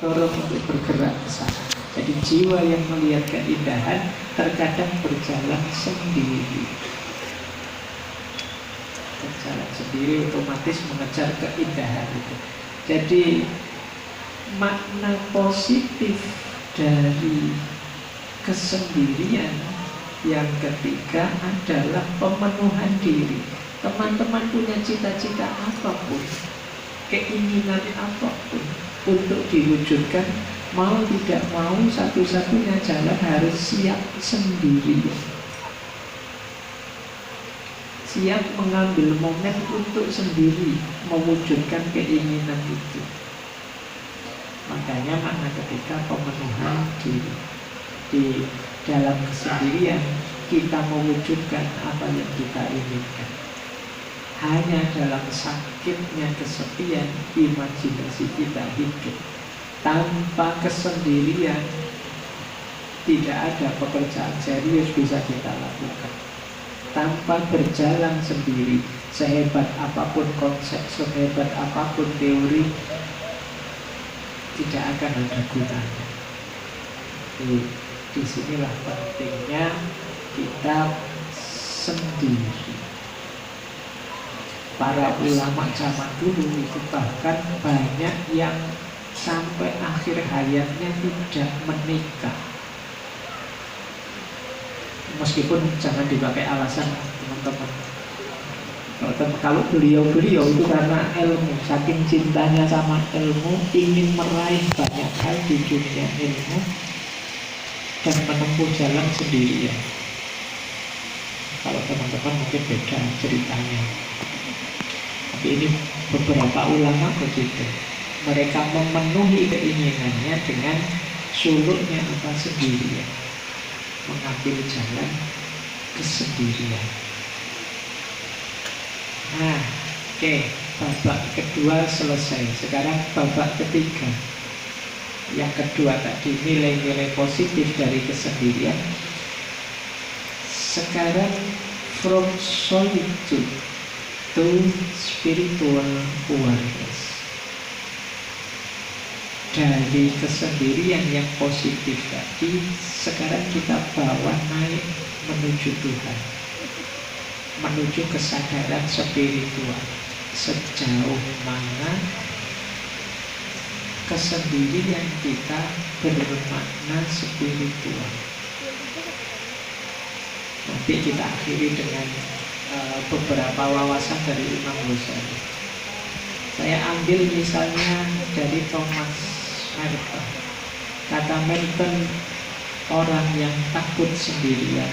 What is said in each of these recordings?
dorong untuk bergerak ke sana. Jadi jiwa yang melihat keindahan terkadang berjalan sendiri. Berjalan sendiri otomatis mengejar keindahan itu. Jadi makna positif dari kesendirian yang ketiga adalah pemenuhan diri. Teman-teman punya cita-cita apapun, keinginan apapun untuk diwujudkan, mau tidak mau satu-satunya jalan harus siap sendiri. Siap mengambil momen untuk sendiri mewujudkan keinginan itu. Makanya makna ketiga pemenuhan diri. Di dalam kesendirian kita mewujudkan apa yang kita inginkan. Hanya dalam sakitnya kesepian imajinasi kita hidup. Tanpa kesendirian tidak ada pekerjaan serius bisa kita lakukan. Tanpa berjalan sendiri, sehebat apapun konsep, sehebat apapun teori, tidak akan ada gunanya. Disinilah pentingnya kita sendiri. Para ulama zaman dulu itu bahkan banyak yang sampai akhir hayatnya tidak menikah. Meskipun jangan dipakai alasan teman-teman. Kalau beliau-beliau itu karena ilmu, saking cintanya sama ilmu, ingin meraih banyak hal di dunia ilmu dan menempuh jalan sendirian. Kalau teman-teman mungkin beda ceritanya. Tapi ini beberapa ulama begitu. Mereka memenuhi keinginannya dengan suluknya apa sendirian, mengambil jalan kesendirian. Nah, oke, babak kedua selesai. Sekarang babak ketiga. Yang kedua tadi nilai-nilai positif dari kesendirian. Sekarang from solitude to spiritual awareness. Dari kesendirian yang positif tadi, sekarang kita bawa naik menuju Tuhan, menuju kesadaran spiritual. Sejauh mana kesendirian kita bermakna spiritual. Nanti kita akhiri dengan beberapa wawasan dari Imam Ghazali. Saya ambil misalnya dari Thomas Merton. Kata Merton, orang yang takut sendirian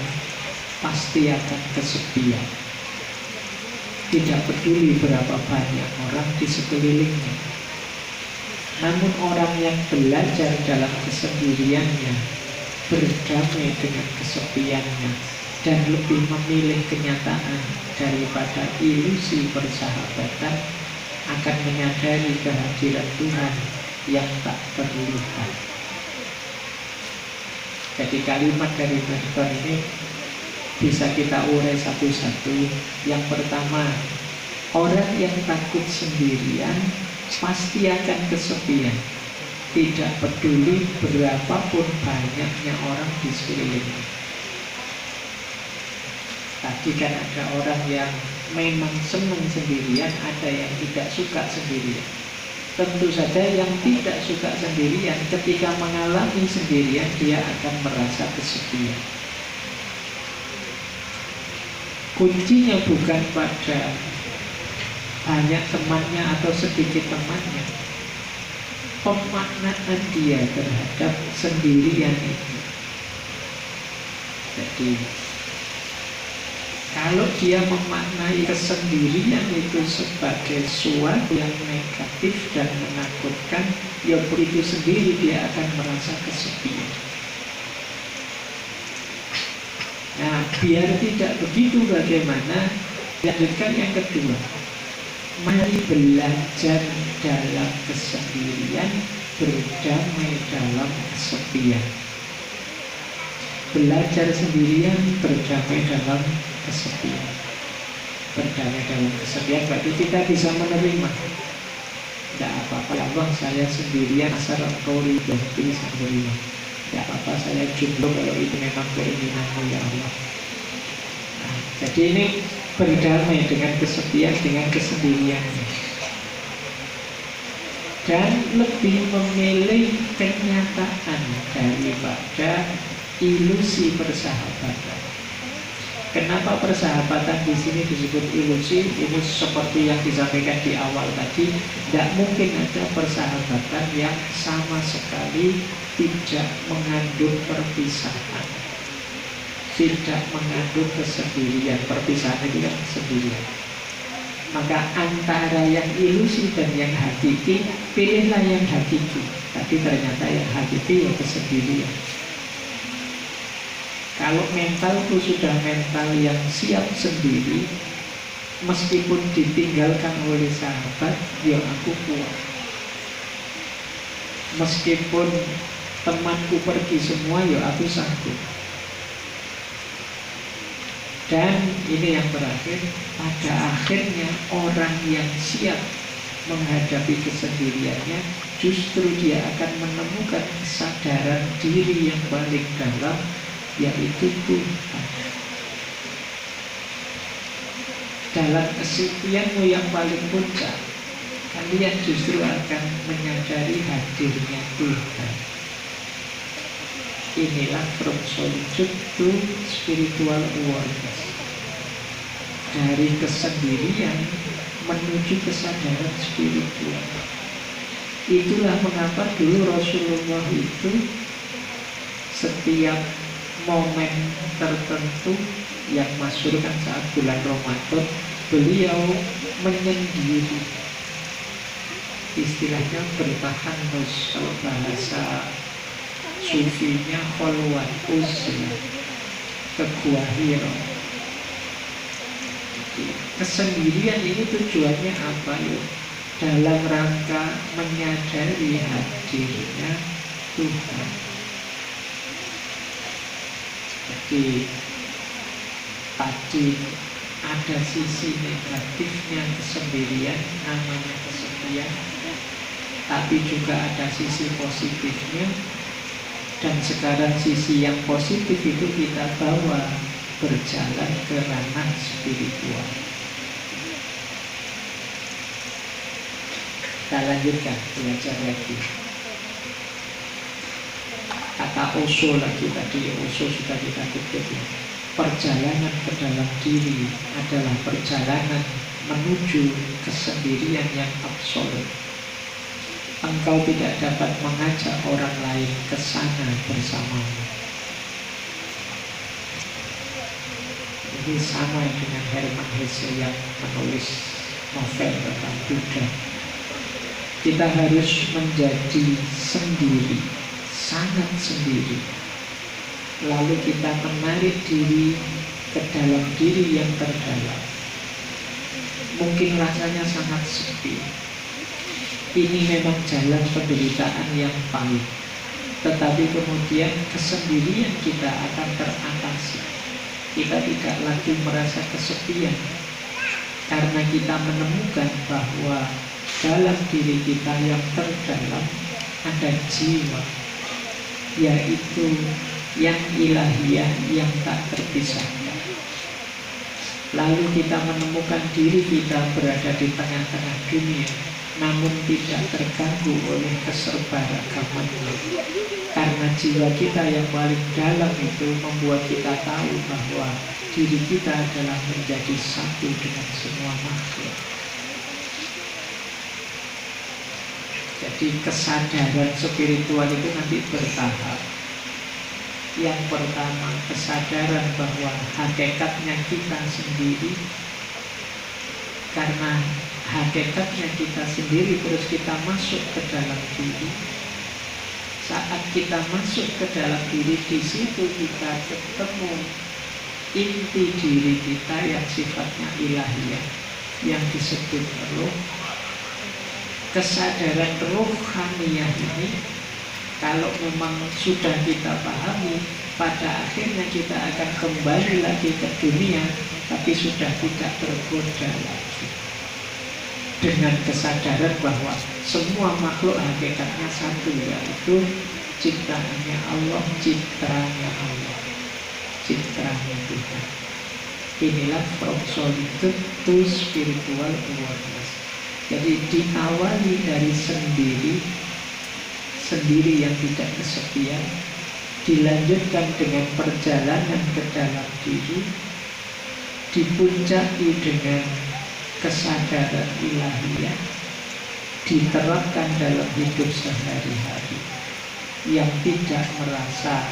pasti akan kesepian. Tidak peduli berapa banyak orang di sekelilingnya. Namun orang yang belajar dalam kesendiriannya, berdamai dengan kesepiannya, dan lebih memilih kenyataan daripada ilusi persahabatan, akan menyadari kehadiran Tuhan yang tak terlihat. Jadi kalimat dari Merton ini bisa kita urai satu-satu. Yang pertama, orang yang takut sendirian pasti akan kesepian. Tidak peduli berapapun banyaknya orang di sekelilingnya. Tadi kan ada orang yang memang senang sendirian, ada yang tidak suka sendirian. Tentu saja yang tidak suka sendirian, ketika mengalami sendirian, dia akan merasa kesepian. Kuncinya bukan pada banyak temannya atau sedikit temannya, pemaknaan dia terhadap sendirian itu. Jadi kalau dia memaknai kesendirian itu sebagai sesuatu yang negatif dan menakutkan, ya begitu sendiri dia akan merasa kesepian. Nah, biar tidak begitu, bagaimana? Lanjutkan yang kedua. Mari belajar dalam kesendirian, berdamai dalam kesepian. Belajar sendirian, berdamai dalam kesepian. Berdamai dalam kesepian berarti kita bisa menerima Tidak apa-apa ya Allah, saya sendirian asal engkau ridhoi sendirian. Tidak apa-apa, saya jomblo kalau itu memang keinginanmu ya Allah. Nah, jadi ini berdamai dengan kesepian, dengan kesendirian, dan lebih memilih kenyataan daripada ilusi persahabatan. Kenapa persahabatan di sini disebut ilusi? Ini seperti yang disampaikan di awal tadi, tidak mungkin ada persahabatan yang sama sekali tidak mengandung perpisahan, tidak mengandung kesendirian. Perpisahan itu kan kesendirian. Maka antara yang ilusi dan yang hakiki, pilihlah yang hakiki. Tapi ternyata yang hakiki ya kesendirian. Kalau mentalku sudah mental yang siap sendiri, meskipun ditinggalkan oleh sahabat, ya aku kuat. Meskipun temanku pergi semua, ya aku sanggup. Dan ini yang terakhir, pada akhirnya orang yang siap menghadapi kesendiriannya, justru dia akan menemukan kesadaran diri yang paling dalam, yaitu Tuhan. Dalam kesepianmu yang paling puncak, kalian justru akan menyadari hadirnya Tuhan. Inilah from solitude to spiritual awareness. Dari kesendirian menuju kesadaran spiritual. Itulah mengapa dulu Rasulullah itu setiap momen tertentu yang masyhur kan saat bulan Ramadan, beliau menyendiri. Istilahnya bertahanus, kalau bahasa sufinya kholwat uzlah, ke gua Hira. Kesendirian ini tujuannya apa ya? Dalam rangka menyadari hadirnya Tuhan. Jadi tadi ada sisi negatifnya kesendirian, namanya kesepian, tapi juga ada sisi positifnya. Dan sekarang sisi yang positif itu kita bawa berjalan ke ranah spiritual. Kita lanjutkan belajar lagi. Kata Osho lagi tadi, Osho sudah kita kutip ya. Perjalanan ke dalam diri adalah perjalanan menuju kesendirian yang absolut. Engkau tidak dapat mengajak orang lain ke sana bersamamu. Ini sama dengan Hermann Hesse yang menulis novel tentang Buddha. Kita harus menjadi sendiri, sangat sendiri. Lalu kita menarik diri ke dalam diri yang terdalam. Mungkin rasanya sangat sepi. Ini memang jalan penderitaan yang pahit. Tetapi kemudian kesendirian kita akan teratasi. Kita tidak lagi merasa kesepian, karena kita menemukan bahwa dalam diri kita yang terdalam ada jiwa, yaitu yang ilahiyah yang tak terpisahkan. Lalu kita menemukan diri kita berada di tengah-tengah dunia, namun tidak terganggu oleh keserbaragaman. Karena jiwa kita yang paling dalam itu membuat kita tahu bahwa diri kita adalah menjadi satu dengan semua makhluk. Jadi kesadaran spiritual itu nanti bertahap. Yang pertama, kesadaran bahwa hakikatnya kita sendiri. Karena hakikatnya kita sendiri, terus kita masuk ke dalam diri. Saat kita masuk ke dalam diri, di situ kita ketemu inti diri kita yang sifatnya ilahiyah, yang disebut roh. Kesadaran rohaniyah ini, kalau memang sudah kita pahami, pada akhirnya kita akan kembali lagi ke dunia, tapi sudah tidak tergoda lagi. dengan kesadaran bahwa semua makhluk hakikatnya satu, yaitu ciptaannya Allah, citranya Allah, citranya Tuhan. Inilah from solitude to spiritual awareness. Jadi diawali dari sendiri yang tidak kesepian, dilanjutkan dengan perjalanan ke dalam diri, dipuncaki dengan kesadaran ilahiyah, diterapkan dalam hidup sehari-hari, yang tidak merasa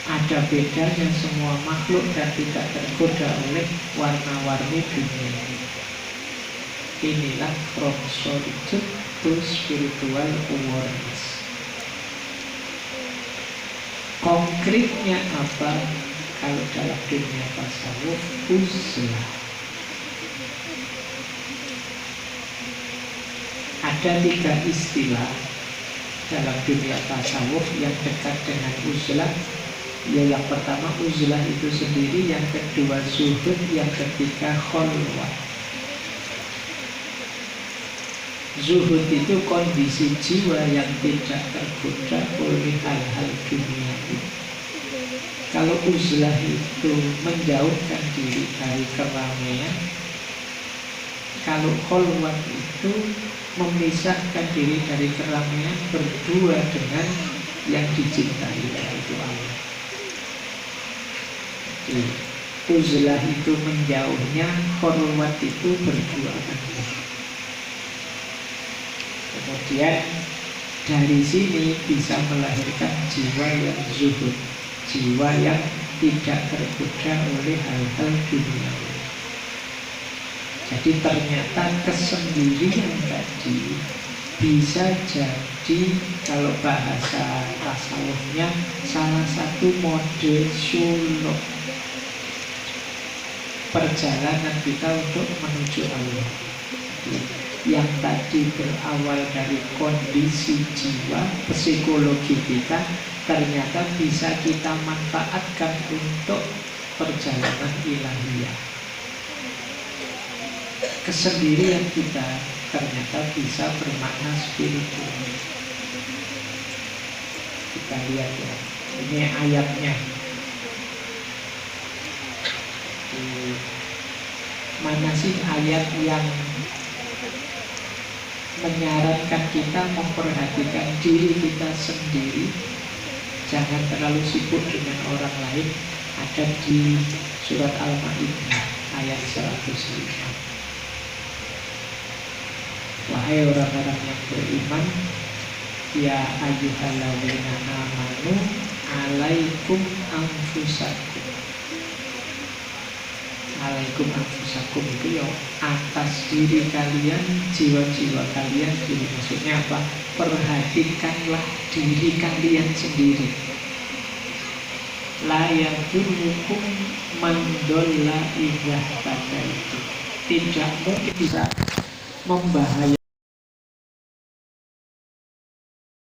ada bedanya semua makhluk dan tidak tergoda oleh warna-warni dunia ini. Inilah from solitude to spiritual awareness. Konkretnya apa? Kalau dalam dunia tasawuf, uzlah. Ada 3 istilah dalam dunia tasawuf yang dekat dengan uzlah. Ya, yang pertama uzlah itu sendiri, yang kedua zuhud, yang ketiga kholwat. Zuhud itu kondisi jiwa yang tidak tergoda oleh hal-hal duniawi. Kalau uzlah itu menjauhkan diri dari keramaian, kalau kholwat itu memisahkan diri dari keramaian, berdua dengan yang dicintai, yaitu Allah. Uzlah itu menjauhnya, kholwat itu berduaan. Kemudian dari sini bisa melahirkan jiwa yang zuhud, jiwa yang tidak tergoda oleh hal-hal duniawi. Jadi ternyata kesendirian tadi bisa jadi, kalau bahasa tasawufnya, salah satu mode suluk perjalanan kita untuk menuju Allah. Yang tadi berawal dari kondisi jiwa, psikologi kita, ternyata bisa kita manfaatkan untuk perjalanan ilahiyah. Kesendirian kita ternyata bisa bermakna spiritual. Kita lihat ya, ini ayatnya. Mana sih ayat yang menyarankan kita memperhatikan diri kita sendiri, jangan terlalu sibuk dengan orang lain? Ada di surat Al-Maidah ayat 105. Wahai orang-orang yang beriman, ya ayyuhalladzina amanu alaikum anfusakum. Alaikum anfusakum itu ya atas diri kalian, jiwa-jiwa kalian sendiri. Maksudnya apa? Perhatikanlah diri kalian sendiri. La yadurrukum man dhalla idza hadaitum. Tidak mungkin bisa membahayakan